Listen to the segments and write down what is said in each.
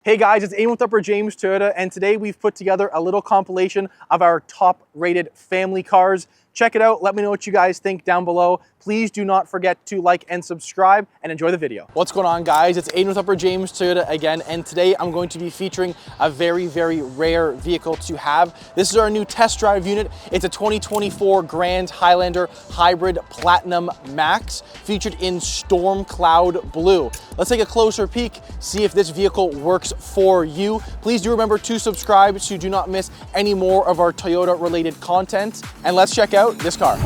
Hey guys, it's Aiden with Upper James Toyota, and today we've put together a little compilation of our top rated family cars. Check it out, let me know what you guys think down below. Please do not forget to like and subscribe and enjoy the video. What's going on guys? It's Aiden with Upper James Toyota again, and today I'm going to be featuring a very rare vehicle to have. This is our new test drive unit. It's a 2024 Grand Highlander Hybrid Platinum Max, featured in Storm Cloud Blue. Let's take a closer peek, see if this vehicle works for you. Please do remember to subscribe so you do not miss any more of our Toyota related content. And let's check out this car.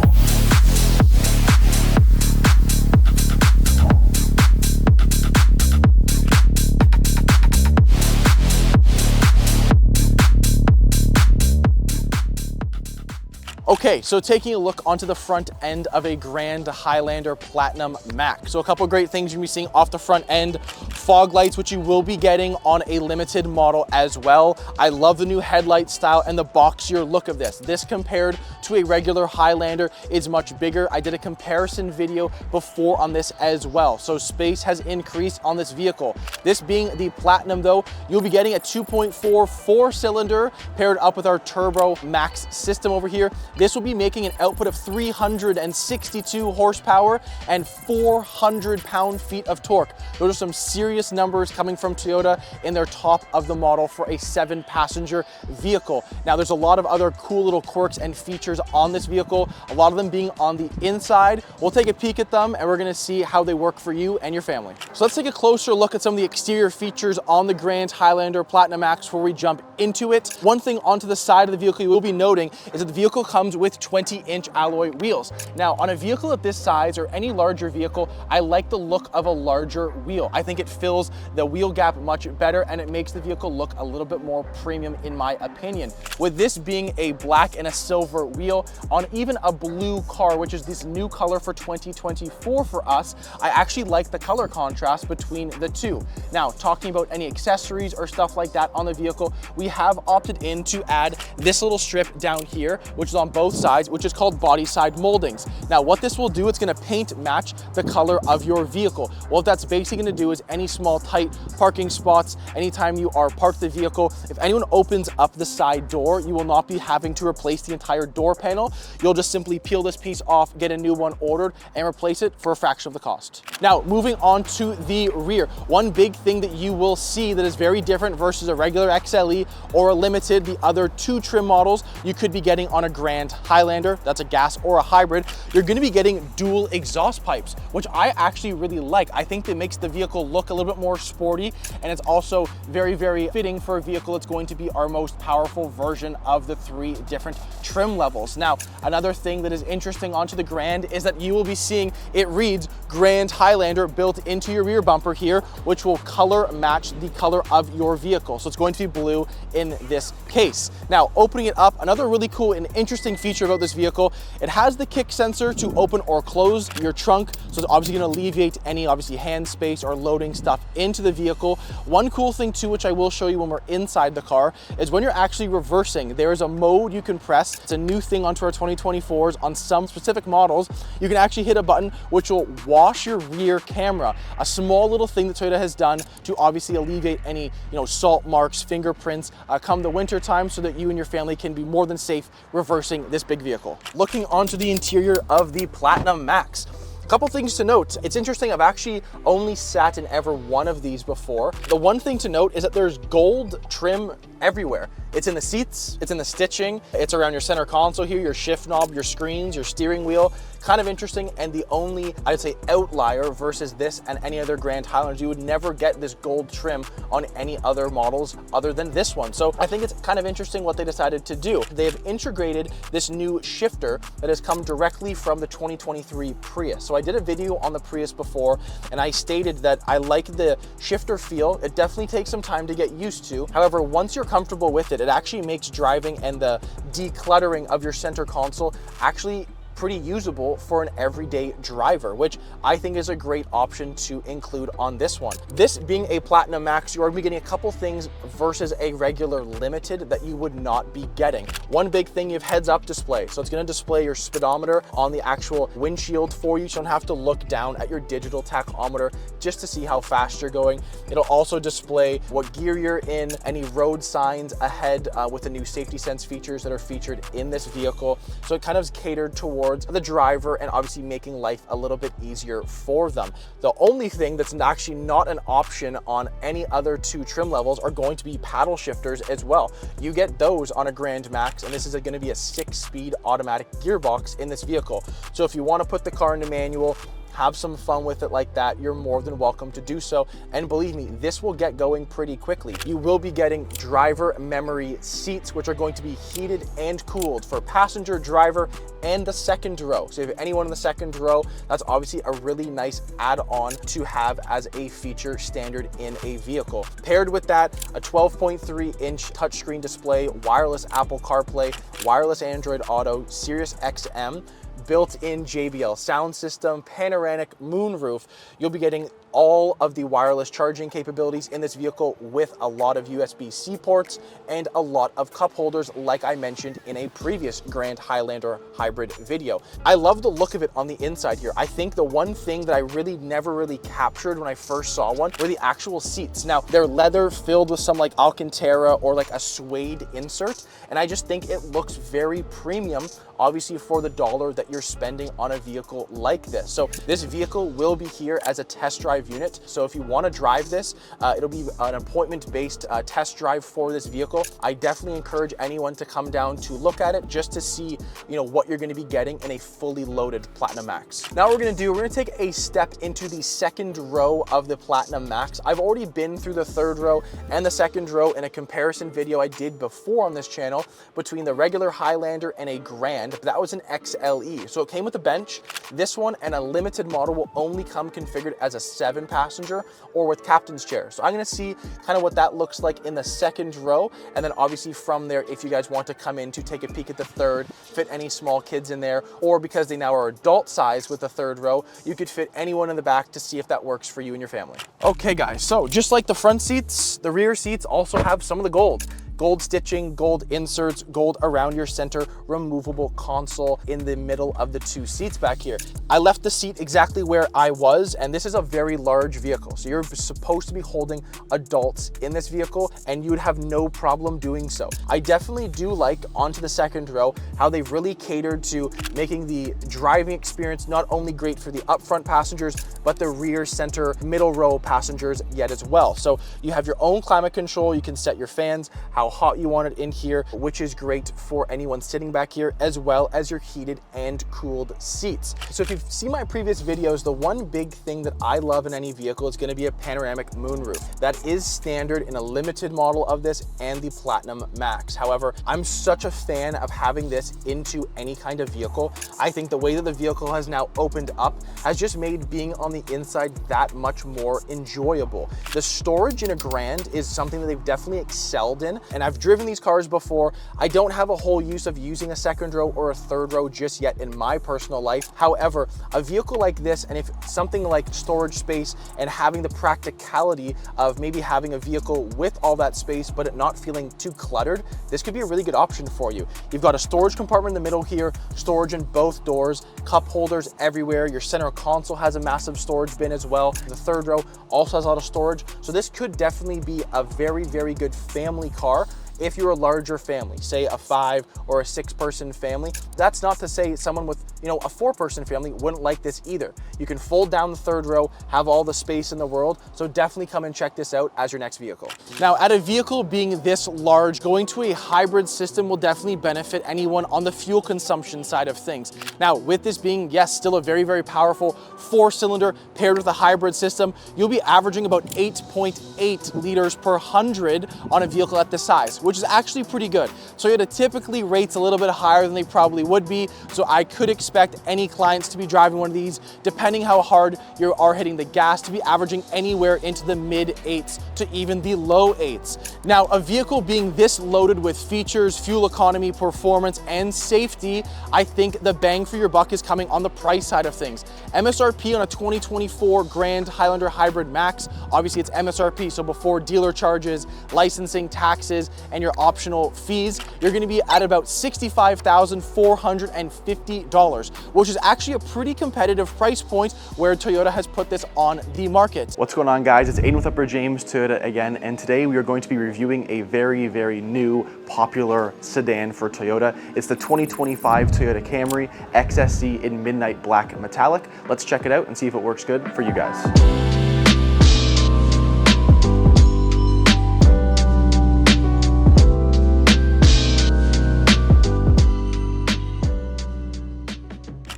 Okay, so taking a look onto the front end of a Grand Highlander Platinum Max. So a couple of great things you're gonna be seeing off the front end. Fog lights, which you will be getting on a limited model as well. I love the new headlight style and the boxier look of this. This compared to a regular Highlander is much bigger. I did a comparison video before on this as well. So space has increased on this vehicle. This being the Platinum though, you'll be getting a 2.4 4-cylinder paired up with our Turbo Max system over here. This will be making an output of 362 horsepower and 400 pound-feet of torque. Those are some serious numbers coming from Toyota in their top of the model for a 7-passenger vehicle. Now, there's a lot of other cool little quirks and features on this vehicle, a lot of them being on the inside. We'll take a peek at them and we're gonna see how they work for you and your family. So let's take a closer look at some of the exterior features on the Grand Highlander Platinum Max before we jump into it. One thing onto the side of the vehicle you will be noting is that the vehicle comes with 20-inch alloy wheels. Now, on a vehicle of this size or any larger vehicle, I like the look of a larger wheel. I think it fills the wheel gap much better and it makes the vehicle look a little bit more premium in my opinion. With this being a black and a silver wheel on even a blue car, which is this new color for 2024 for us, I actually like the color contrast between the two. Now, talking about any accessories or stuff like that on the vehicle, we have opted in to add this little strip down here, which is on both sides, which is called body side moldings. Now, what this will do, it's gonna paint match the color of your vehicle. What that's basically gonna do is any small tight parking spots, anytime you are parked the vehicle, if anyone opens up the side door, you will not be having to replace the entire door panel. You'll just simply peel this piece off, get a new one ordered, and replace it for a fraction of the cost. Now, moving on to the rear. One big thing that you will see that is very different versus a regular XLE or a Limited, the other two trim models you could be getting on a Grand Highlander, that's a gas or a hybrid, you're gonna be getting dual exhaust pipes, which I actually really like. I think that makes the vehicle look a little bit more sporty, and it's also very fitting for a vehicle that's going to be our most powerful version of the 3 different trim levels. Now, another thing that is interesting onto the Grand is that you will be seeing, it reads Grand Highlander built into your rear bumper here, which will color match the color of your vehicle. So it's going to be blue in this case. Now, opening it up, another really cool and interesting feature about this vehicle, it has the kick sensor to open or close your trunk, so it's obviously going to alleviate any hand space or loading stuff into the vehicle. One cool thing too, which I will show you when we're inside the car, is when you're actually reversing, there is a mode you can press. It's a new thing onto our 2024s. On some specific models, you can actually hit a button which will wash your rear camera. A small little thing that Toyota has done to obviously alleviate any salt marks, fingerprints come the winter time, so that you and your family can be more than safe reversing this big vehicle. Looking onto the interior of the Platinum Max. A couple things to note. It's interesting, I've actually only sat in ever one of these before. The one thing to note is that there's gold trim everywhere. It's in the seats, it's in the stitching, it's around your center console here, your shift knob, your screens, your steering wheel. Kind of interesting, and the only, I'd say, outlier versus this and any other Grand Highlanders, you would never get this gold trim on any other models other than this one. So I think it's kind of interesting what they decided to do. They have integrated this new shifter that has come directly from the 2023 Prius. So I did a video on the Prius before, and I stated that I like the shifter feel. It definitely takes some time to get used to. However, once you're comfortable with it, it actually makes driving and the decluttering of your center console actually pretty usable for an everyday driver, which I think is a great option to include on this one. This being a Platinum Max, you're going to be getting a couple things versus a regular Limited that you would not be getting. One big thing, you have heads-up display. So it's going to display your speedometer on the actual windshield for you. So you don't have to look down at your digital tachometer just to see how fast you're going. It'll also display what gear you're in, any road signs ahead with the new Safety Sense features that are featured in this vehicle. So it kind of is catered towards the driver and obviously making life a little bit easier for them. The only thing that's actually not an option on any other two trim levels are going to be paddle shifters as well. You get those on a Grand Max, and this is going to be a 6-speed automatic gearbox in this vehicle. So if you want to put the car into manual, have some fun with it like that, you're more than welcome to do so. And believe me, this will get going pretty quickly. You will be getting driver memory seats, which are going to be heated and cooled for passenger, driver, and the second row. So if you have anyone in the second row, that's obviously a really nice add-on to have as a feature standard in a vehicle. Paired with that, a 12.3-inch touchscreen display, wireless Apple CarPlay, wireless Android Auto, Sirius XM, built-in JBL sound system, panoramic moonroof. You'll be getting all of the wireless charging capabilities in this vehicle with a lot of USB-C ports and a lot of cup holders, like I mentioned in a previous Grand Highlander hybrid video. I love the look of it on the inside here. I think the one thing that I never really captured when I first saw one were the actual seats. Now, they're leather filled with some like Alcantara or like a suede insert, and I just think it looks very premium, obviously for the dollar that you're spending on a vehicle like this. So this vehicle will be here as a test drive unit. So if you want to drive this, it'll be an appointment-based test drive for this vehicle. I definitely encourage anyone to come down to look at it just to see, what you're going to be getting in a fully loaded Platinum Max. Now we're going to take a step into the second row of the Platinum Max. I've already been through the third row and the second row in a comparison video I did before on this channel between the regular Highlander and a Grand, but that was an XLE. So it came with a bench. This one and a Limited model will only come configured as a 7-passenger or with captain's chair. So I'm going to see kind of what that looks like in the second row. And then obviously from there, if you guys want to come in to take a peek at the third, fit any small kids in there, or because they now are adult size with the third row, you could fit anyone in the back to see if that works for you and your family. Okay guys, so just like the front seats, the rear seats also have some of the gold. Gold stitching, gold inserts, gold around your center, removable console in the middle of the two seats back here. I left the seat exactly where I was, and this is a very large vehicle. So you're supposed to be holding adults in this vehicle, and you would have no problem doing so. I definitely do like, onto the second row, how they've really catered to making the driving experience not only great for the upfront passengers, but the rear, center, middle row passengers yet as well. So you have your own climate control. You can set your fans, how hot you want it in here, which is great for anyone sitting back here, as well as your heated and cooled seats. So if you've seen my previous videos, the one big thing that I love in any vehicle is going to be a panoramic moonroof. That is standard in a Limited model of this and the Platinum Max. However, I'm such a fan of having this into any kind of vehicle. I think the way that the vehicle has now opened up has just made being on the inside that much more enjoyable. The storage in a Grand is something that they've definitely excelled in, and I've driven these cars before. I don't have a whole use of using a second row or a third row just yet in my personal life. However, a vehicle like this, and if something like storage space and having the practicality of maybe having a vehicle with all that space, but it not feeling too cluttered, this could be a really good option for you. You've got a storage compartment in the middle here, storage in both doors, cup holders everywhere. Your center console has a massive storage bin as well. The third row also has a lot of storage. So this could definitely be a very, very good family car. If you're a larger family, say a 5 or a 6-person family, that's not to say someone with, a 4-person family wouldn't like this either. You can fold down the third row, have all the space in the world, so definitely come and check this out as your next vehicle. Now, at a vehicle being this large, going to a hybrid system will definitely benefit anyone on the fuel consumption side of things. Now, with this being, yes, still a very, very powerful 4-cylinder paired with a hybrid system, you'll be averaging about 8.8 liters per 100 on a vehicle at this size, which is actually pretty good. Toyota typically rates a little bit higher than they probably would be, so I could expect any clients to be driving one of these, depending how hard you are hitting the gas, to be averaging anywhere into the mid-8s to even the low 8s. Now, a vehicle being this loaded with features, fuel economy, performance, and safety, I think the bang for your buck is coming on the price side of things. MSRP on a 2024 Grand Highlander Hybrid Max, obviously it's MSRP, so before dealer charges, licensing, taxes, and your optional fees, you're gonna be at about $65,450, which is actually a pretty competitive price point where Toyota has put this on the market. What's going on, guys? It's Aiden with Upper James Toyota again, and today we are going to be reviewing a very, very new popular sedan for Toyota. It's the 2025 Toyota Camry XSE in Midnight Black Metallic. Let's check it out and see if it works good for you guys.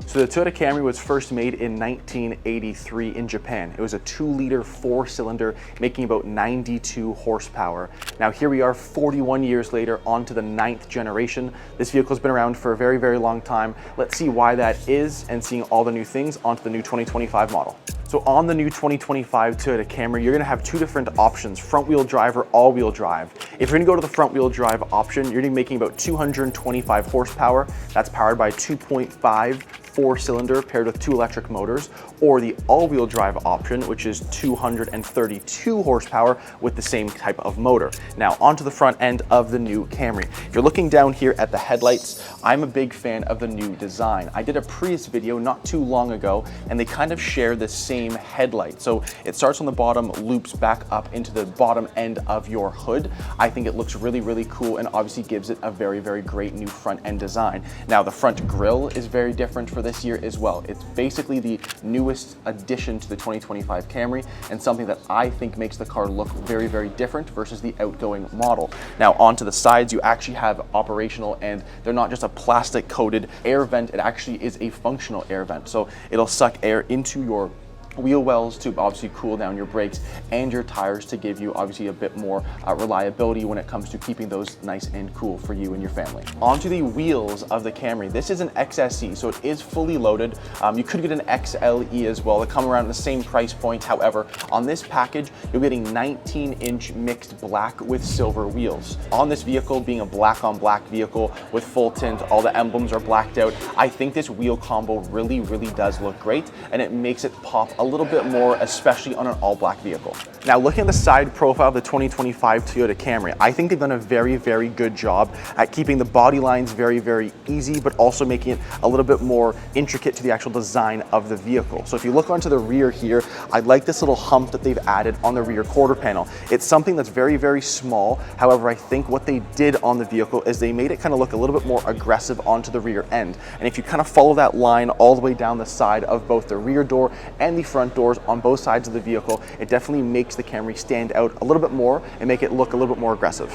So the Toyota Camry was first made in 1983 in Japan. It was a 2-liter 4-cylinder making about 92 horsepower. Now here we are 41 years later, on to the 9th generation. This vehicle's been around for a very, very long time. Let's see why that is, and seeing all the new things onto the new 2025 model. So on the new 2025 Toyota Camry, you're gonna have two different options, front-wheel drive or all-wheel drive. If you're gonna go to the front-wheel drive option, you're gonna be making about 225 horsepower. That's powered by 2.5 4-cylinder paired with 2 electric motors, or the all-wheel drive option, which is 232 horsepower with the same type of motor. Now onto the front end of the new Camry. If you're looking down here at the headlights, I'm a big fan of the new design. I did a Prius video not too long ago, and they kind of share the same headlight. So it starts on the bottom, loops back up into the bottom end of your hood. I think it looks really, really cool, and obviously gives it a very, very great new front end design. Now the front grille is very different for this year as well. It's basically the newest addition to the 2025 Camry, and something that I think makes the car look very, very different versus the outgoing model. Now onto the sides, you actually have operational, and they're not just a plastic coated air vent, it actually is a functional air vent. So it'll suck air into your wheel wells to obviously cool down your brakes and your tires to give you obviously a bit more reliability when it comes to keeping those nice and cool for you and your family. Onto the wheels of the Camry. This is an XSE, so it is fully loaded. You could get an XLE as well. They come around the same price point. However, on this package, you're getting 19-inch mixed black with silver wheels. On this vehicle, being a black on black vehicle with full tint, all the emblems are blacked out. I think this wheel combo really, really does look great, and it makes it pop a little bit more, especially on an all-black vehicle. Now looking at the side profile of the 2025 Toyota Camry, I think they've done a very, very good job at keeping the body lines very, very easy, but also making it a little bit more intricate to the actual design of the vehicle. So if you look onto the rear here, I like this little hump that they've added on the rear quarter panel. It's something that's very, very small. However, I think what they did on the vehicle is they made it kind of look a little bit more aggressive onto the rear end. And if you kind of follow that line all the way down the side of both the rear door and the front doors on both sides of the vehicle, it definitely makes the Camry stand out a little bit more and make it look a little bit more aggressive.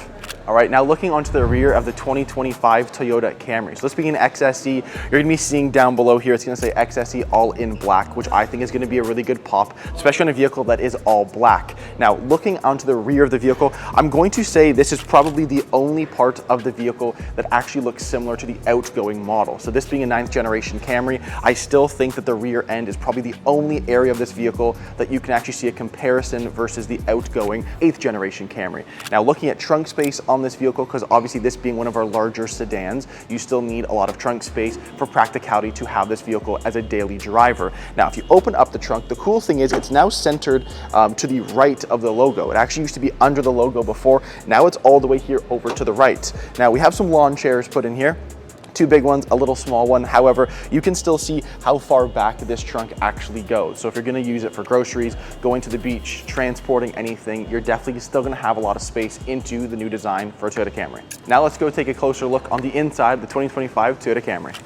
All right, now looking onto the rear of the 2025 Toyota Camry. So let's begin XSE. You're gonna be seeing down below here, it's gonna say XSE all in black, which I think is gonna be a really good pop, especially on a vehicle that is all black. Now, looking onto the rear of the vehicle, I'm going to say this is probably the only part of the vehicle that actually looks similar to the outgoing model. So this being a 9th generation Camry, I still think that the rear end is probably the only area of this vehicle that you can actually see a comparison versus the outgoing 8th generation Camry. Now, looking at trunk space on this vehicle, because obviously this being one of our larger sedans, you still need a lot of trunk space for practicality to have this vehicle as a daily driver. Now, if you open up the trunk, the cool thing is it's now centered to the right of the logo. It actually used to be under the logo before. Now it's all the way here over to the right. Now we have some lawn chairs put in here. 2 big ones, a little small one. However, you can still see how far back this trunk actually goes. So if you're gonna use it for groceries, going to the beach, transporting anything, you're definitely still gonna have a lot of space into the new design for a Toyota Camry. Now let's go take a closer look on the inside of the 2025 Toyota Camry.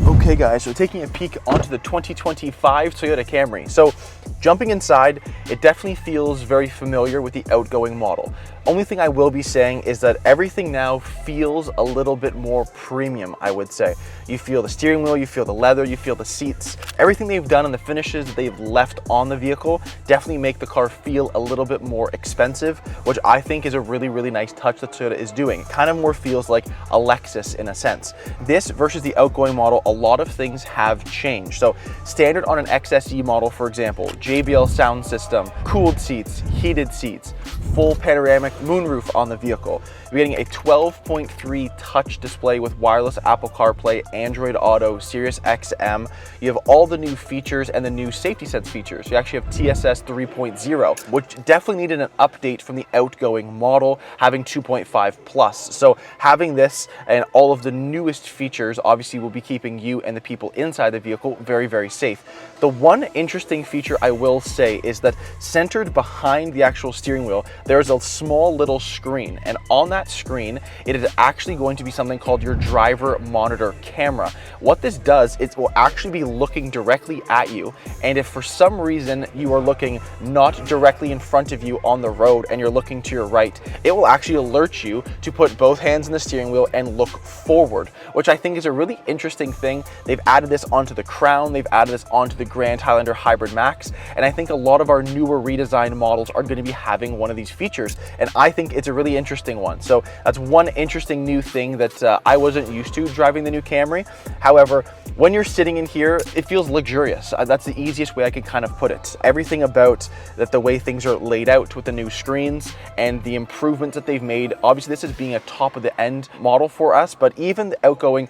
Okay guys, so taking a peek onto the 2025 Toyota Camry. So Jumping inside, it definitely feels very familiar with the outgoing model. Only thing I will be saying is that everything now feels a little bit more premium, I would say. You feel the steering wheel, you feel the leather, you feel the seats. Everything they've done and the finishes that they've left on the vehicle definitely make the car feel a little bit more expensive, which I think is a really, really nice touch that Toyota is doing. It kind of more feels like a Lexus in a sense. This versus the outgoing model, a lot of things have changed. So standard on an XSE model, for example, JBL sound system, cooled seats, heated seats, full panoramic moonroof on the vehicle. You're getting a 12.3 touch display with wireless Apple CarPlay, Android Auto, Sirius XM. You have all the new features and the new safety sense features. You actually have TSS 3.0, which definitely needed an update from the outgoing model, having 2.5 plus. So having this and all of the newest features obviously will be keeping you and the people inside the vehicle very, very safe. The one interesting feature I will say is that centered behind the actual steering wheel, there's a small little screen, and on that screen, it is actually going to be something called your driver monitor camera. What this does, it will actually be looking directly at you, and if for some reason you are looking not directly in front of you on the road and you're looking to your right, it will actually alert you to put both hands on the steering wheel and look forward, which I think is a really interesting thing. They've added this onto the Crown, they've added this onto the Grand Highlander Hybrid Max, and I think a lot of our newer redesigned models are going to be having one of these features, and I think it's a really interesting one. So that's one interesting new thing that I wasn't used to driving the new Camry. However, when you're sitting in here, it feels luxurious. That's the easiest way I could kind of put it. Everything about that, the way things are laid out with the new screens and the improvements that they've made. Obviously, this is being a top of the end model for us, but even the outgoing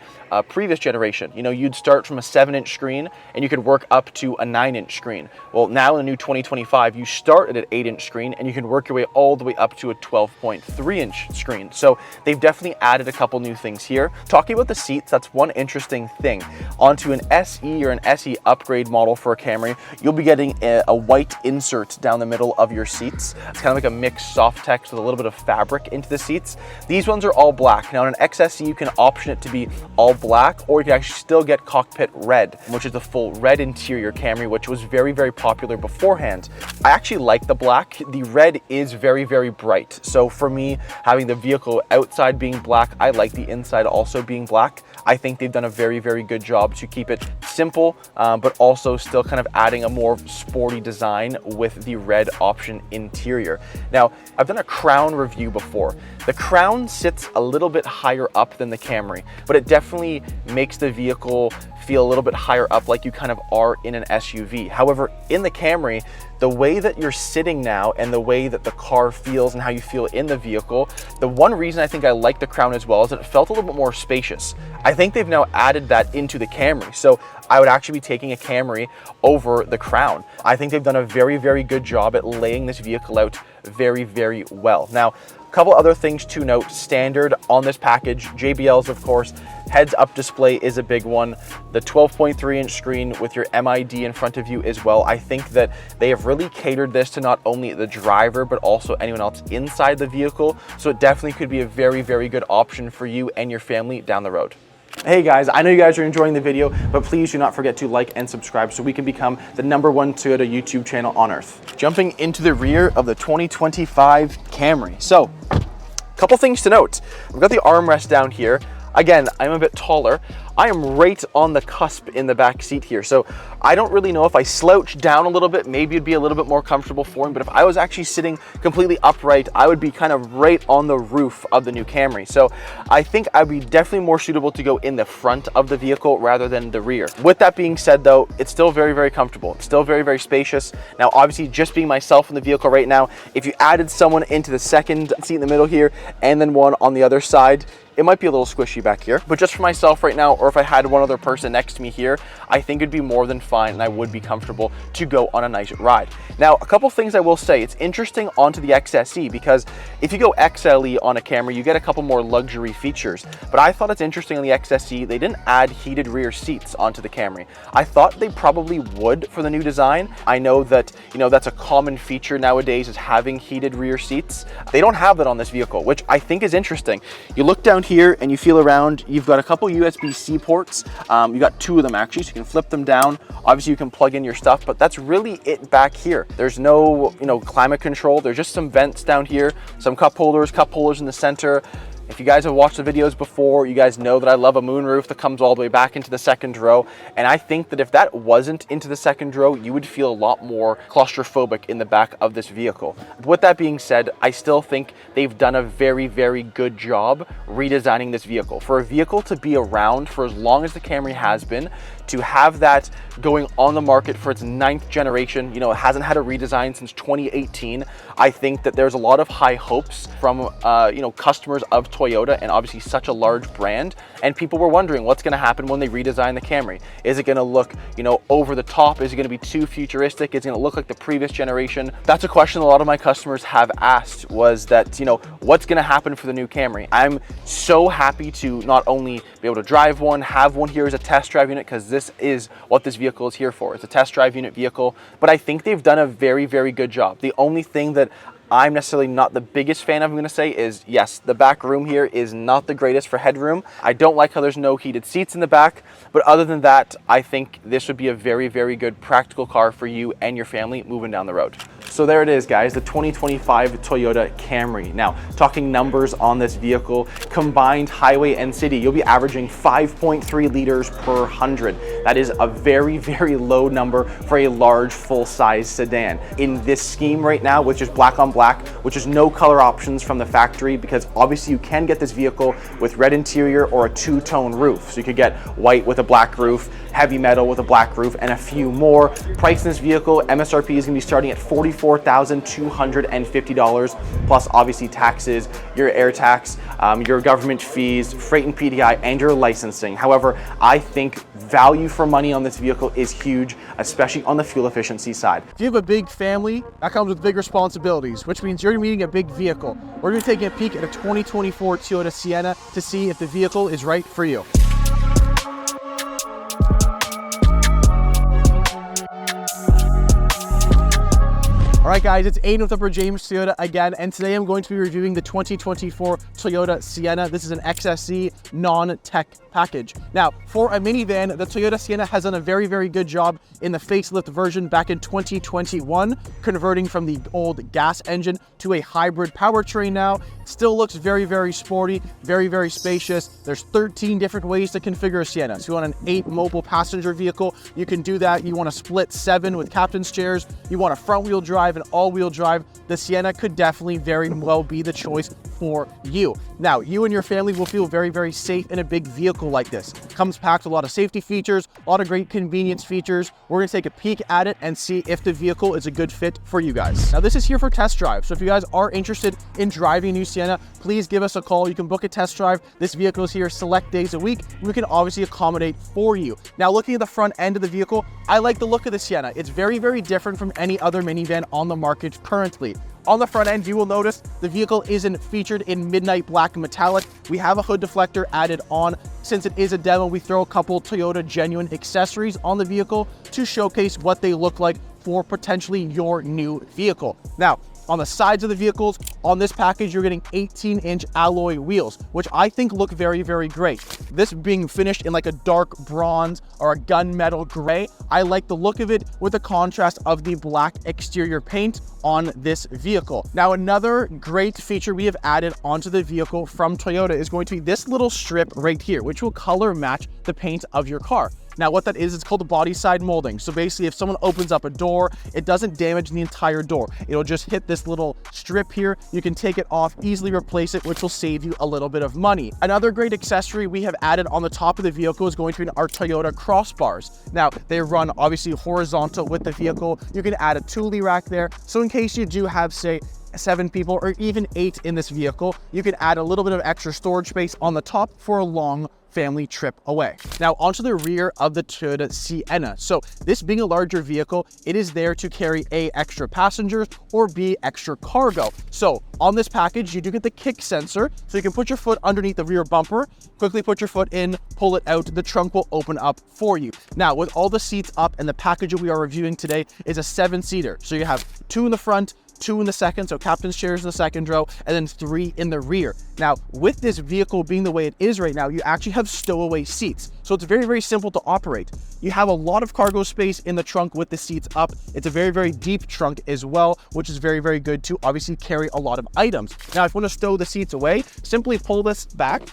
previous generation, you know, you'd start from a 7-inch screen and you could work up to a 9-inch screen. Well, now in the new 2025, you start at an 8-inch screen and you can work your way all the way up to a 12.3-inch screen. So they've definitely added a couple new things here. Talking about the seats, that's one interesting thing. Onto an SE or an SE upgrade model for a Camry, you'll be getting a white insert down the middle of your seats. It's kind of like a mixed Softex with a little bit of fabric into the seats. These ones are all black. Now, on an XSE, you can option it to be all black, or you can actually still get cockpit red, which is the full red interior Camry, which was very, very popular beforehand. I actually like the black. The red is very, very bright. So for me, having the vehicle outside being black, I like the inside also being black. I think they've done a very, very good job to keep it simple, but also still kind of adding a more sporty design with the red option interior. Now, I've done a Crown review before. The Crown sits a little bit higher up than the Camry, but it definitely makes the vehicle feel a little bit higher up, like you kind of are in an SUV. However, in the Camry, the way that you're sitting now and the way that the car feels and how you feel in the vehicle, the one reason I think I like the Crown as well is that it felt a little bit more spacious. I think they've now added that into the Camry. So I would actually be taking a Camry over the Crown. I think they've done a very, very good job at laying this vehicle out very, very well. Now, a couple other things to note. Standard on this package, JBL's of course, heads-up display is a big one. The 12.3-inch screen with your MID in front of you as well. I think that they have really catered this to not only the driver, but also anyone else inside the vehicle. So it definitely could be a very, very good option for you and your family down the road. Hey guys, I know you guys are enjoying the video, but please do not forget to like and subscribe so we can become the #1 Toyota YouTube channel on earth. Jumping into the rear of the 2025 Camry. So, a couple things to note. We've got the armrest down here. Again, I'm a bit taller. I am right on the cusp in the back seat here. So I don't really know if I slouch down a little bit, maybe it'd be a little bit more comfortable for me, but if I was actually sitting completely upright, I would be kind of right on the roof of the new Camry. So I think I'd be definitely more suitable to go in the front of the vehicle rather than the rear. With that being said though, it's still very, very comfortable. It's still very, very spacious. Now, obviously just being myself in the vehicle right now, if you added someone into the second seat in the middle here and then one on the other side, it might be a little squishy back here, but just for myself right now, or if I had one other person next to me here, I think it'd be more than fine and I would be comfortable to go on a nice ride. Now, a couple things I will say, it's interesting onto the XSE because if you go XLE on a Camry, you get a couple more luxury features, but I thought it's interesting on the XSE, they didn't add heated rear seats onto the Camry. I thought they probably would for the new design. I know that, you know, that's a common feature nowadays is having heated rear seats. They don't have that on this vehicle, which I think is interesting. You look down here and you feel around, you've got a couple USB-C ports. You got 2 of them actually, so you can flip them down. Obviously you can plug in your stuff, but that's really it back here. There's no, climate control. There's just some vents down here, some cup holders in the center. If you guys have watched the videos before, you guys know that I love a moonroof that comes all the way back into the second row. And I think that if that wasn't into the second row, you would feel a lot more claustrophobic in the back of this vehicle. With that being said, I still think they've done a very, very good job redesigning this vehicle. For a vehicle to be around for as long as the Camry has been, to have that going on the market for its 9th generation, it hasn't had a redesign since 2018. I think that there's a lot of high hopes from, customers of Toyota, and obviously such a large brand. And people were wondering what's going to happen when they redesign the Camry. Is it going to look, over the top? Is it going to be too futuristic? Is it going to look like the previous generation? That's a question a lot of my customers have asked, was that, what's going to happen for the new Camry? I'm so happy to not only be able to drive one, have one here as a test drive unit, because this is what this vehicle is here for. It's a test drive unit vehicle, but I think they've done a very, very good job. The only thing that I'm necessarily not the biggest fan of, I'm going to say, is yes, the back room here is not the greatest for headroom. I don't like how there's no heated seats in the back, but other than that, I think this would be a very, very good practical car for you and your family moving down the road. So there it is, guys, the 2025 Toyota Camry. Now, talking numbers on this vehicle, combined highway and city, you'll be averaging 5.3 liters per 100. That is a very, very low number for a large full-size sedan. In this scheme right now, with just black on black, which is no color options from the factory, because obviously you can get this vehicle with red interior or a 2-tone roof. So you could get white with a black roof, heavy metal with a black roof, and a few more. Price in this vehicle, MSRP is going to be starting at $44,250, plus obviously taxes, your air tax, your government fees, freight and PDI, and your licensing. However, I think value for money on this vehicle is huge, especially on the fuel efficiency side. If you have a big family, that comes with big responsibilities, which means you're meeting a big vehicle. We're going to be taking a peek at a 2024 Toyota Sienna to see if the vehicle is right for you. All right, guys, it's Aiden with Upper James Toyota again, and today I'm going to be reviewing the 2024 Toyota Sienna. This is an XSE non-tech package. Now, for a minivan, the Toyota Sienna has done a very, very good job in the facelift version back in 2021, converting from the old gas engine to a hybrid powertrain now. Still looks very, very sporty, very, very spacious. There's 13 different ways to configure a Sienna. So you want an 8 mobile passenger vehicle, you can do that. You want a split 7 with captain's chairs, you want a front wheel drive and all-wheel drive, the Sienna could definitely very well be the choice for you. Now, you and your family will feel very, very safe in a big vehicle like this. Comes packed with a lot of safety features, a lot of great convenience features. We're gonna take a peek at it and see if the vehicle is a good fit for you guys. Now, this is here for test drive. So if you guys are interested in driving a new Sienna, please give us a call. You can book a test drive. This vehicle is here select days a week. We can obviously accommodate for you. Now, looking at the front end of the vehicle, I like the look of the Sienna. It's very, very different from any other minivan on the market currently. On the front end, you will notice the vehicle isn't featured in midnight black metallic. We have a hood deflector added on. Since it is a demo, we throw a couple Toyota genuine accessories on the vehicle to showcase what they look like for potentially your new vehicle. Now, on the sides of the vehicles, on this package, you're getting 18-inch alloy wheels, which I think look very, very great. This being finished in like a dark bronze or a gunmetal gray, I like the look of it with the contrast of the black exterior paint on this vehicle. Now, another great feature we have added onto the vehicle from Toyota is going to be this little strip right here, which will color match the paint of your car. Now, what that is, it's called the body side molding. So basically, if someone opens up a door, it doesn't damage the entire door. It'll just hit this little strip here. You can take it off, easily replace it, which will save you a little bit of money. Another great accessory we have added on the top of the vehicle is going to be our Toyota crossbars. Now, they run obviously horizontal with the vehicle. You can add a toolie rack there. So in case you do have, say, 7 people or even 8 in this vehicle, you can add a little bit of extra storage space on the top for a long family trip away. Now, onto the rear of the Toyota Sienna. So this being a larger vehicle, it is there to carry A, extra passengers, or B, extra cargo. So on this package, you do get the kick sensor, so you can put your foot underneath the rear bumper, quickly put your foot in, pull it out, the trunk will open up for you. Now, with all the seats up, and the package that we are reviewing today is a 7-seater. So you have 2 in the front, 2 in the second, so captain's chairs in the second row, and then 3 in the rear. Now, with this vehicle being the way it is right now, you actually have stowaway seats. So it's very, very simple to operate. You have a lot of cargo space in the trunk with the seats up. It's a very, very deep trunk as well, which is very, very good to obviously carry a lot of items. Now, if you want to stow the seats away, simply pull this back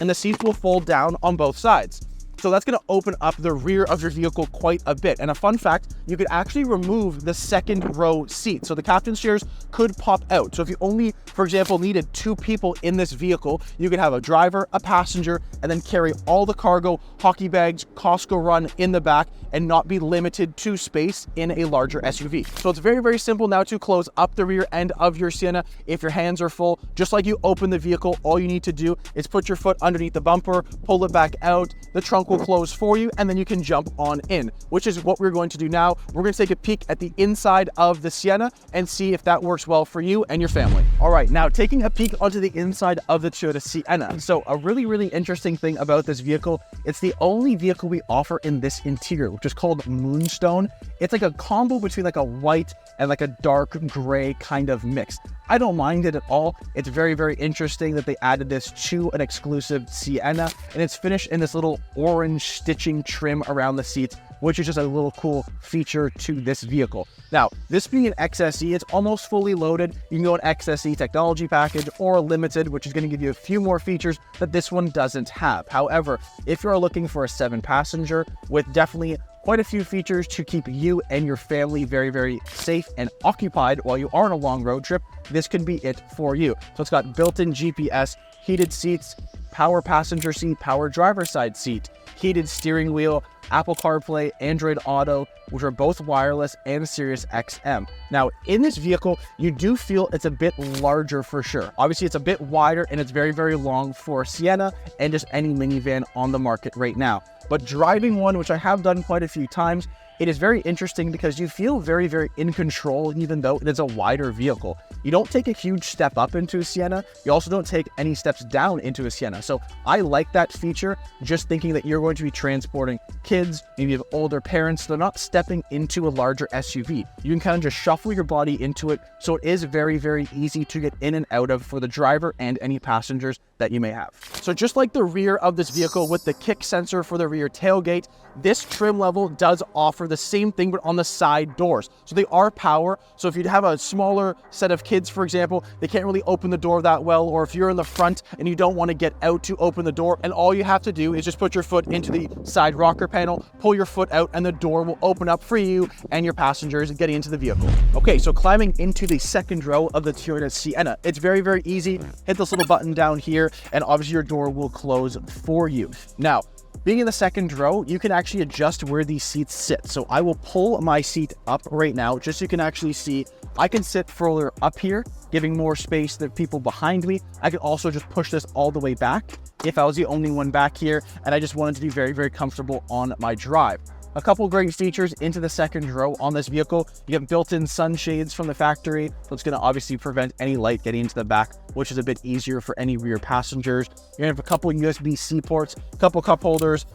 and the seats will fold down on both sides. So that's going to open up the rear of your vehicle quite a bit. And a fun fact, you could actually remove the second row seat. So the captain's chairs could pop out. So if you only, for example, needed 2 people in this vehicle, you could have a driver, a passenger, and then carry all the cargo, hockey bags, Costco run in the back, and not be limited to space in a larger SUV. So it's very, very simple now to close up the rear end of your Sienna if your hands are full. Just like you open the vehicle, all you need to do is put your foot underneath the bumper, pull it back out, the trunk will close for you, and then you can jump on in, which is what we're going to do now. We're going to take a peek at the inside of the Sienna and see if that works well for you and your family. All right, now taking a peek onto the inside of the Toyota Sienna. So a really, really interesting thing about this vehicle, it's the only vehicle we offer in this interior, which is called Moonstone. It's like a combo between like a white and like a dark gray kind of mix. I don't mind it at all. It's very, very interesting that they added this to an exclusive Sienna, and it's finished in this little orange stitching trim around the seats, which is just a little cool feature to this vehicle. Now, this being an XSE, it's almost fully loaded. You can go an XSE technology package or a limited, which is going to give you a few more features that this one doesn't have. However, if you're looking for a 7-passenger with definitely quite a few features to keep you and your family very, very safe and occupied while you are on a long road trip, this could be it for you. So it's got built-in GPS, heated seats, power passenger seat, power driver side seat, heated steering wheel, Apple CarPlay, Android Auto, which are both wireless, and Sirius XM. Now, in this vehicle, you do feel it's a bit larger for sure. Obviously, it's a bit wider and it's very, very long for a Sienna and just any minivan on the market right now. But driving one, which I have done quite a few times, it is very interesting because you feel very, very in control, even though it is a wider vehicle. You don't take a huge step up into a Sienna. You also don't take any steps down into a Sienna. So I like that feature, just thinking that you're going to be transporting kids, maybe you have older parents. They're not stepping into a larger SUV. You can kind of just shuffle your body into it. So it is very, very easy to get in and out of for the driver and any passengers that you may have. So just like the rear of this vehicle with the kick sensor for the rear tailgate, this trim level does offer the same thing, but on the side doors. So they are power. So if you have a smaller set of kids, for example, they can't really open the door that well, or if you're in the front and you don't want to get out to open the door, and all you have to do is just put your foot into the side rocker panel, pull your foot out, and the door will open up for you and your passengers getting into the vehicle. Okay, so climbing into the second row of the Toyota Sienna, it's very, very easy. Hit this little button down here, and obviously your door will close for you. Now, being in the second row, you can actually adjust where these seats sit. So I will pull my seat up right now, just so you can actually see. I can sit further up here, giving more space to the people behind me. I can also just push this all the way back if I was the only one back here, and I just wanted to be very, very comfortable on my drive. A couple great features into the second row on this vehicle. You have built-in sunshades from the factory, so it's going to obviously prevent any light getting into the back, which is a bit easier for any rear passengers. You're going to have a couple USB-C ports, a couple cup holders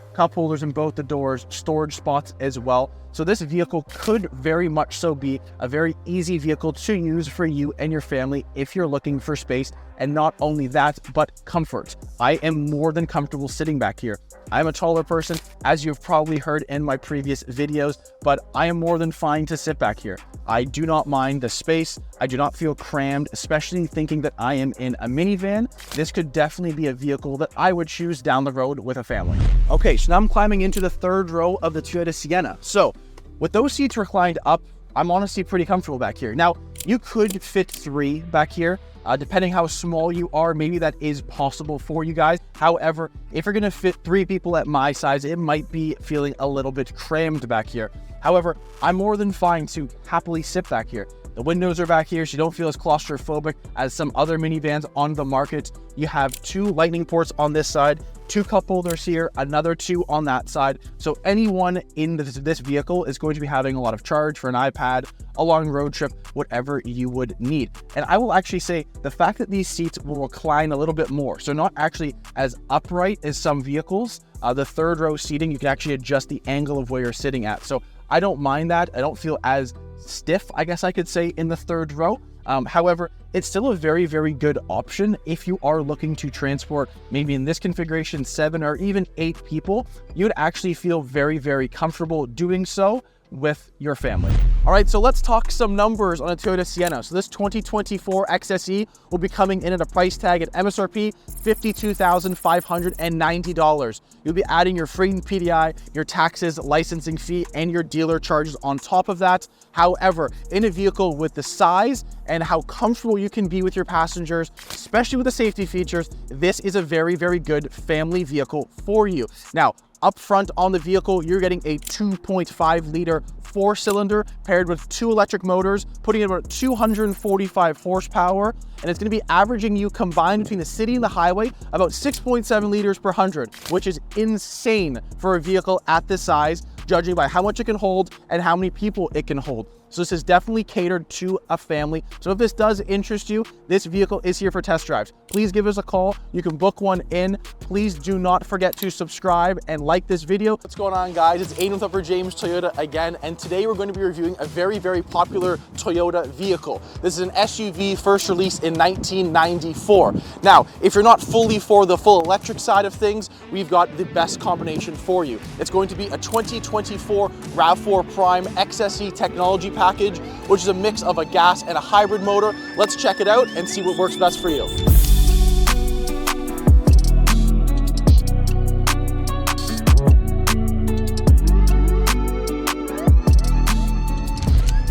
in both the doors, storage spots as well. So this vehicle could very much so be a very easy vehicle to use for you and your family if you're looking for space. And not only that, but comfort. I am more than comfortable sitting back here. I'm a taller person, as you've probably heard in my previous videos, but I am more than fine to sit back here. I do not mind the space. I do not feel crammed, especially thinking that I am in a minivan. This could definitely be a vehicle that I would choose down the road with a family. Okay, so now I'm climbing into the third row of the Toyota Sienna. So with those seats reclined up, I'm honestly pretty comfortable back here. Now, you could fit 3 back here. Depending how small you are, maybe that is possible for you guys. However, if you're gonna fit 3 people at my size, it might be feeling a little bit crammed back here. However, I'm more than fine to happily sit back here. The windows are back here, so you don't feel as claustrophobic as some other minivans on the market. You have 2 lightning ports on this side, 2 cup holders here, another 2 on that side. So anyone in this vehicle is going to be having a lot of charge for an iPad, a long road trip, whatever you would need. And I will actually say the fact that these seats will recline a little bit more, so not actually as upright as some vehicles, the third row seating, you can actually adjust the angle of where you're sitting at. So I don't mind that. I don't feel as stiff, I guess I could say, in the third row. However, it's still a very, very good option if you are looking to transport, maybe in this configuration, 7 or even 8 people. You'd actually feel very, very comfortable doing so with your family. All right, so let's talk some numbers on a Toyota Sienna. So this 2024 XSE will be coming in at a price tag at MSRP $52,590. You'll be adding your freight and PDI, your taxes, licensing fee, and your dealer charges on top of that. However, in a vehicle with the size and how comfortable you can be with your passengers, especially with the safety features, this is a very, very good family vehicle for you. Now, up front on the vehicle, you're getting a 2.5 liter 4-cylinder paired with 2 electric motors, putting in about 245 horsepower, and it's going to be averaging you combined between the city and the highway about 6.7 liters per 100, which is insane for a vehicle at this size, judging by how much it can hold and how many people it can hold. So this is definitely catered to a family. So if this does interest you, this vehicle is here for test drives. Please give us a call. You can book one in. Please do not forget to subscribe and like this video. What's going on, guys? It's Aiden with Upper James Toyota again, and today we're going to be reviewing a very, very popular Toyota vehicle. This is an SUV first released in 1994. Now, if you're not fully for the full electric side of things, we've got the best combination for you. It's going to be a 2024 RAV4 Prime XSE technology package, which is a mix of a gas and a hybrid motor. Let's check it out and see what works best for you.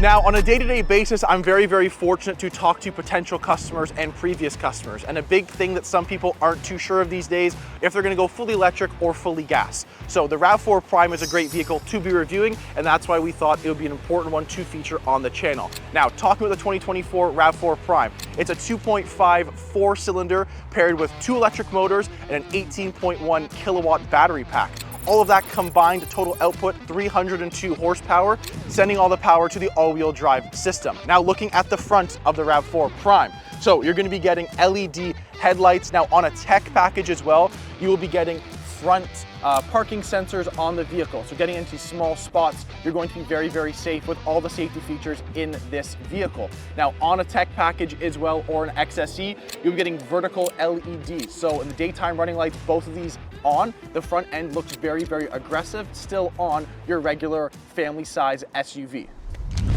Now, on a day-to-day basis, I'm very, very fortunate to talk to potential customers and previous customers. And a big thing that some people aren't too sure of these days, if they're gonna go fully electric or fully gas. So the RAV4 Prime is a great vehicle to be reviewing, and that's why we thought it would be an important one to feature on the channel. Now, talking about the 2024 RAV4 Prime, it's a 2.5 4-cylinder paired with 2 electric motors and an 18.1 kilowatt battery pack. All of that combined total output 302 horsepower, sending all the power to the all-wheel drive system. Now looking at the front of the RAV4 Prime. So you're going to be getting LED headlights. Now on a tech package as well, you will be getting front parking sensors on the vehicle. So getting into small spots, you're going to be very, very safe with all the safety features in this vehicle. Now on a tech package as well, or an XSE, you'll be getting vertical LEDs. So in the daytime running lights, both of these on. The front end looks very, very aggressive, still on your regular family size SUV.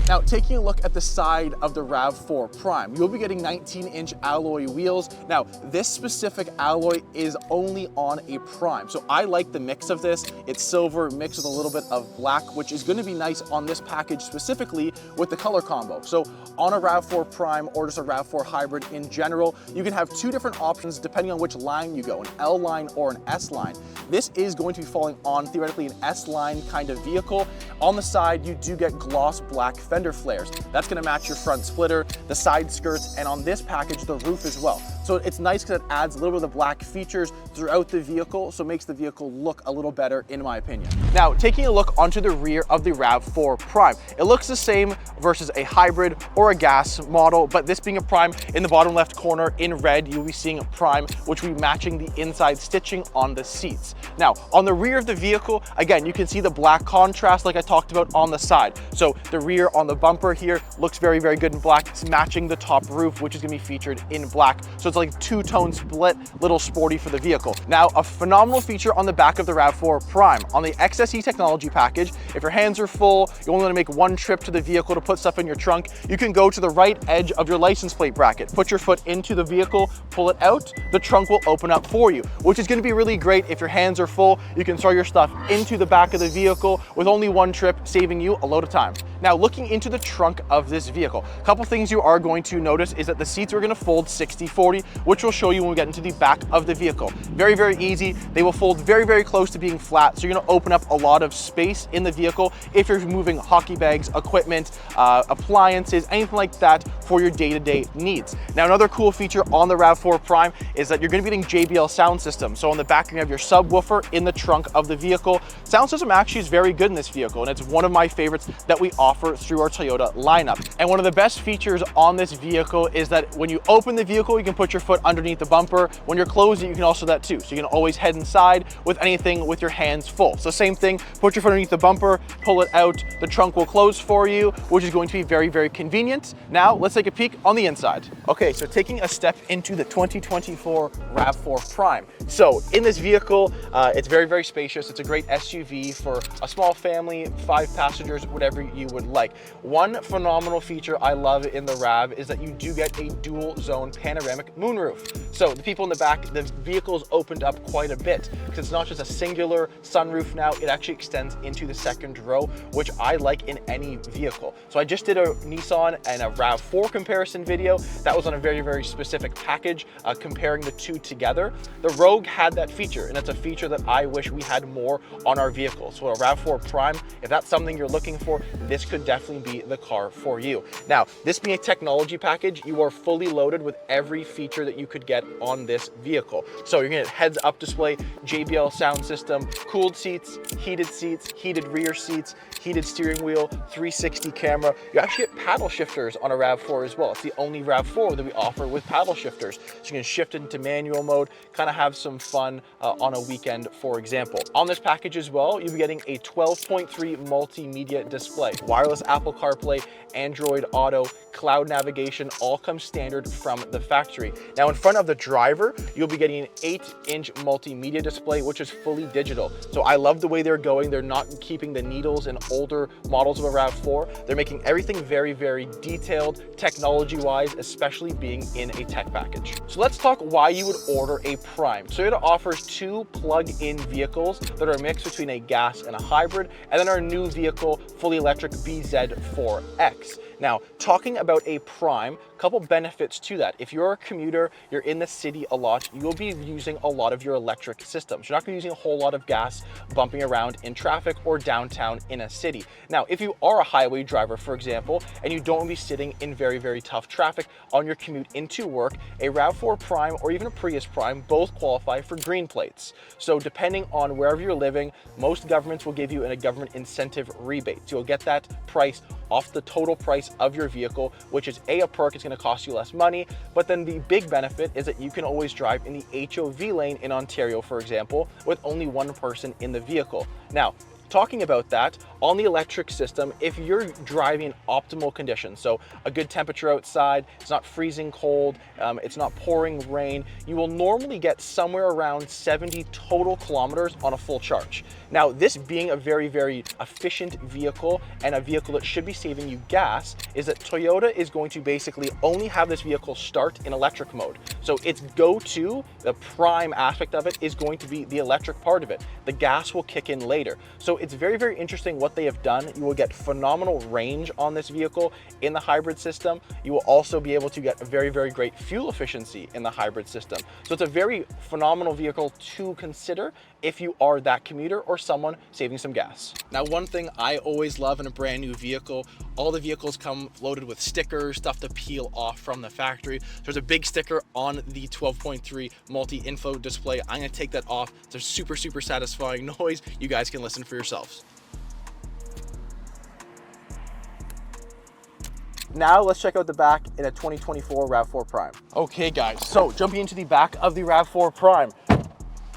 Now, taking a look at the side of the RAV4 Prime, you'll be getting 19-inch alloy wheels. Now, this specific alloy is only on a Prime. So I like the mix of this. It's silver mixed with a little bit of black, which is going to be nice on this package specifically with the color combo. So on a RAV4 Prime or just a RAV4 hybrid in general, you can have 2 different options depending on which line you go, an L line or an S line. This is going to be falling on theoretically an S line kind of vehicle. On the side, you do get gloss black fender flares. That's going to match your front splitter, the side skirts, and on this package, the roof as well. So it's nice because it adds a little bit of the black features throughout the vehicle, so it makes the vehicle look a little better in my opinion. Now, taking a look onto the rear of the RAV4 Prime, it looks the same versus a hybrid or a gas model, but this being a Prime, in the bottom left corner in red, you'll be seeing a Prime, which will be matching the inside stitching on the seats. Now, on the rear of the vehicle, again, you can see the black contrast like I talked about on the side. So the rear on the bumper here looks very, very good in black. It's matching the top roof, which is gonna be featured in black. So it's like a 2-tone split, little sporty for the vehicle. Now, a phenomenal feature on the back of the RAV4 Prime. On the XSE technology package, if your hands are full, you only wanna make one trip to the vehicle to put stuff in your trunk, you can go to the right edge of your license plate bracket, put your foot into the vehicle, pull it out, the trunk will open up for you, which is gonna be really great if your hands are full. You can throw your stuff into the back of the vehicle with only one trip, saving you a load of time. Now, looking into the trunk of this vehicle, a couple things you are going to notice is that the seats are going to fold 60-40, which we'll show you when we get into the back of the vehicle. Very, very easy. They will fold very, very close to being flat, so you're going to open up a lot of space in the vehicle if you're moving hockey bags, equipment, appliances, anything like that for your day-to-day needs. Now, another cool feature on the RAV4 Prime is that you're going to be getting JBL sound system. So on the back, you have your subwoofer in the trunk of the vehicle. Sound system actually is very good in this vehicle, and it's one of my favorites that we offer through our Toyota lineup. And one of the best features on this vehicle is that when you open the vehicle, you can put your foot underneath the bumper. When you're closing, you can also do that too. So you can always head inside with anything with your hands full. So same thing, put your foot underneath the bumper, pull it out, the trunk will close for you, which is going to be very, very convenient. Now let's take a peek on the inside. Okay, so taking a step into the 2024 RAV4 Prime. So in this vehicle, it's very, very spacious. It's a great SUV for a small family, 5 passengers, whatever you would like. One phenomenal feature I love in the RAV is that you do get a dual zone panoramic moonroof. So the people in the back, the vehicle's opened up quite a bit because it's not just a singular sunroof now, it actually extends into the second row, which I like in any vehicle. So I just did a Nissan and a RAV4 comparison video. That was on a very, very specific package, comparing the two together. The Rogue had that feature, and it's a feature that I wish we had more on our vehicle. So a RAV4 Prime, if that's something you're looking for, this could definitely be the car for you. Now, this being a technology package, you are fully loaded with every feature that you could get on this vehicle. So you're gonna get heads-up display, JBL sound system, cooled seats, heated rear seats, heated steering wheel, 360 camera. You actually get paddle shifters on a RAV4 as well. It's the only RAV4 that we offer with paddle shifters. So you can shift into manual mode, kind of have some fun on a weekend, for example. On this package as well, you'll be getting a 12.3 multimedia display, wireless Apple CarPlay, Android Auto, cloud navigation, all come standard from the factory. Now in front of the driver, you'll be getting an 8-inch multimedia display, which is fully digital. So I love the way they're going. They're not keeping the needles in older models of a RAV4. They're making everything very, very detailed, technology-wise, especially being in a tech package. So let's talk why you would order a Prime. Toyota offers 2 plug-in vehicles that are a mix between a gas and a hybrid, and then our new vehicle, fully electric BZ4X. Now, talking about a Prime, a couple benefits to that. If you're a commuter, you're in the city a lot, you'll be using a lot of your electric systems. You're not gonna be using a whole lot of gas bumping around in traffic or downtown in a city. Now, if you are a highway driver, for example, and you don't want to be sitting in very, very tough traffic on your commute into work, a RAV4 Prime or even a Prius Prime both qualify for green plates. So depending on wherever you're living, most governments will give you a government incentive rebate. So you'll get that price off the total price of your vehicle, which is a perk. It's going to cost you less money, but then the big benefit is that you can always drive in the HOV lane in Ontario, for example, with only one person in the vehicle. Now, talking about that, on the electric system, if you're driving in optimal conditions, so a good temperature outside, it's not freezing cold, it's not pouring rain, you will normally get somewhere around 70 total kilometers on a full charge. Now, this being a very, very efficient vehicle and a vehicle that should be saving you gas, is that Toyota is going to basically only have this vehicle start in electric mode. So its go-to, the prime aspect of it, is going to be the electric part of it. The gas will kick in later. So it's very, very interesting what they have done. You will get phenomenal range on this vehicle in the hybrid system. You will also be able to get a very, very great fuel efficiency in the hybrid system. So it's a very phenomenal vehicle to consider if you are that commuter or someone saving some gas. Now, one thing I always love in a brand new vehicle, all the vehicles come loaded with stickers, stuff to peel off from the factory. There's a big sticker on the 12.3 multi-info display. I'm gonna take that off. It's a super, super satisfying noise. You guys can listen for yourselves. Now let's check out the back in a 2024 RAV4 Prime. Okay guys, so jumping into the back of the RAV4 Prime.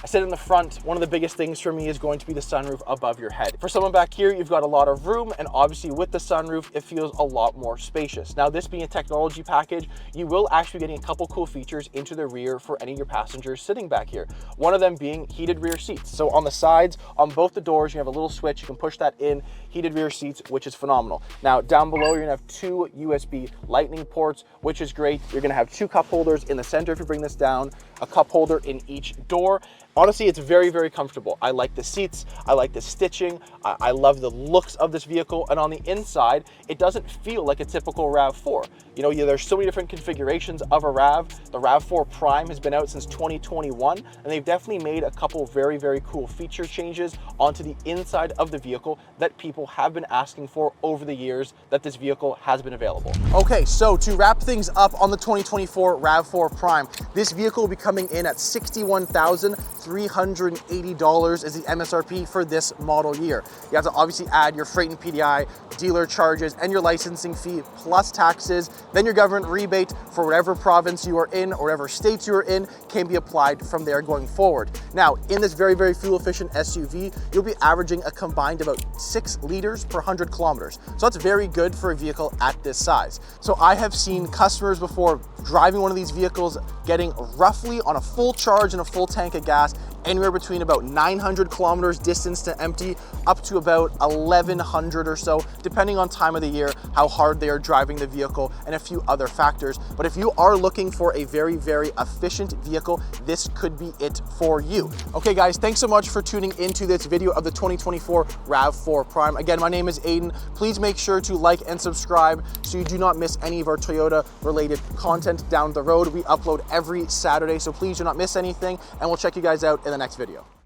I said in the front, one of the biggest things for me is going to be the sunroof above your head. For someone back here, you've got a lot of room, and obviously with the sunroof, it feels a lot more spacious. Now, this being a technology package, you will actually be getting a couple cool features into the rear for any of your passengers sitting back here. One of them being heated rear seats. So on the sides, on both the doors, you have a little switch. You can push that in, heated rear seats, which is phenomenal. Now, down below, you're gonna have 2 USB lightning ports, which is great. You're gonna have 2 cup holders in the center if you bring this down, a cup holder in each door. Honestly, it's very, very comfortable. I like the seats, I like the stitching, I love the looks of this vehicle, and on the inside, it doesn't feel like a typical RAV4. You know, there's so many different configurations of a RAV. The RAV4 Prime has been out since 2021, and they've definitely made a couple very, very cool feature changes onto the inside of the vehicle that people have been asking for over the years that this vehicle has been available. Okay, so to wrap things up on the 2024 RAV4 Prime, this vehicle will be coming in at $61,300. $380 is the MSRP for this model year. You have to obviously add your freight and PDI, dealer charges, and your licensing fee plus taxes. Then your government rebate for whatever province you are in or whatever states you are in can be applied from there going forward. Now, in this very, very fuel efficient SUV, you'll be averaging a combined about 6 liters per 100 kilometers. So that's very good for a vehicle at this size. So I have seen customers before driving one of these vehicles getting roughly on a full charge and a full tank of gas anywhere between about 900 kilometers distance to empty up to about 1100 or so, depending on time of the year, how hard they are driving the vehicle, and a few other factors. But if you are looking for a very, very efficient vehicle, this could be it for you. Okay guys, thanks so much for tuning into this video of the 2024 RAV4 Prime. Again, my name is Aiden. Please make sure to like and subscribe so you do not miss any of our Toyota related content down the road. We upload every Saturday, so please do not miss anything, and we'll check you guys out in the next video.